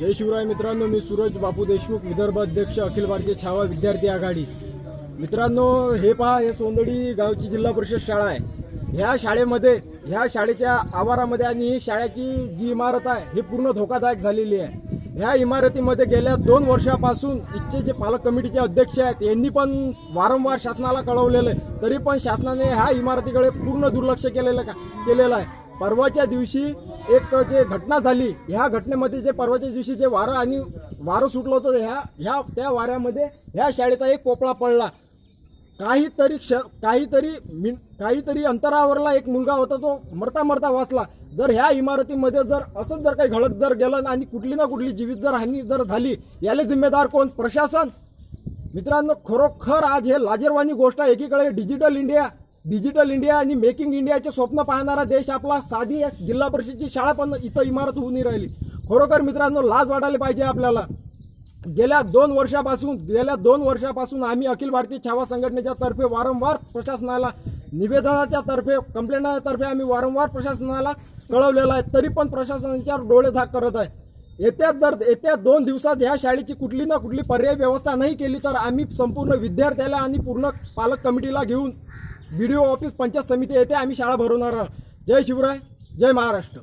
जय शिवराय मित्रांनो, मी सूरज बापू देशमुख, विदर्भ अध्यक्ष, अखिल भारतीय छावा विद्यार्थी आघाडी। मित्रांनो, हे पहा, हे सोंदडी गावची जिल्हा परिषद शाळा आहे। ह्या शाळेमध्ये, ह्या शाळेच्या आवारामध्ये आणि ही शाळेची जी इमारत आहे ही पूर्ण धोकादायक झालेली आहे। ह्या इमारतीमध्ये गेल्या 2 वर्षापासून इथचे जे पालक कमिटीचे अध्यक्ष आहेत यांनी पण वारंवार शासनाला कळवलेलं आहे, तरी पण शासनाने ह्या इमारतीकडे पूर्ण दुर्लक्ष केलेलं आहे। परवाच्या दिवशी एक जे घटना झाली, ह्या घटनेमध्ये जे परवाच्या दिवशी जे वारं सुटलं होतं, त्या वाऱ्यामध्ये ह्या शाळेचा एक पोपळा पडला। काहीतरी अंतरावरला एक मुलगा होता, तो मरता मरता वाचला। जर ह्या इमारतीमध्ये जर असंच जर काही घडत जर गेलं आणि कुठली ना कुठली जीवित जर हानी जर झाली, याला जिम्मेदार कोण? प्रशासन। मित्रांनो, खरोखर आज हे लाजिरवाणी गोष्ट आहे। एकीकडे डिजिटल इंडिया आणि मेकिंग इंडियाचे स्वप्न पाहणारा देश आपला, साधी जिल्हा परिषदची शाळा पण इथं इमारत होऊन नाही राहिली। खरोखर मित्रांनो, लाज वाटायला पाहिजे आपल्याला। गेल्या 2 वर्षापासून आम्ही अखिल भारतीय छावा संघटनेच्या तर्फे वारंवार प्रशासनाला निवेदनाच्या तर्फे, कंप्लेंटच्या तर्फे आम्ही वारंवार प्रशासनाला कळवलेलं आहे, तरी पण प्रशासनाच्या डोळे झाक करत आहे। येत्या 2 दिवसात ह्या शाळेची कुठली ना कुठली पर्यायी व्यवस्था नाही केली तर आम्ही संपूर्ण विद्यार्थ्याला आणि पूर्ण पालक कमिटीला घेऊन BDO ऑफिस, पंचायत समिती येथे आम्ही शाळा भरवणार आहोत। जय शिवराय, जय महाराष्ट्र।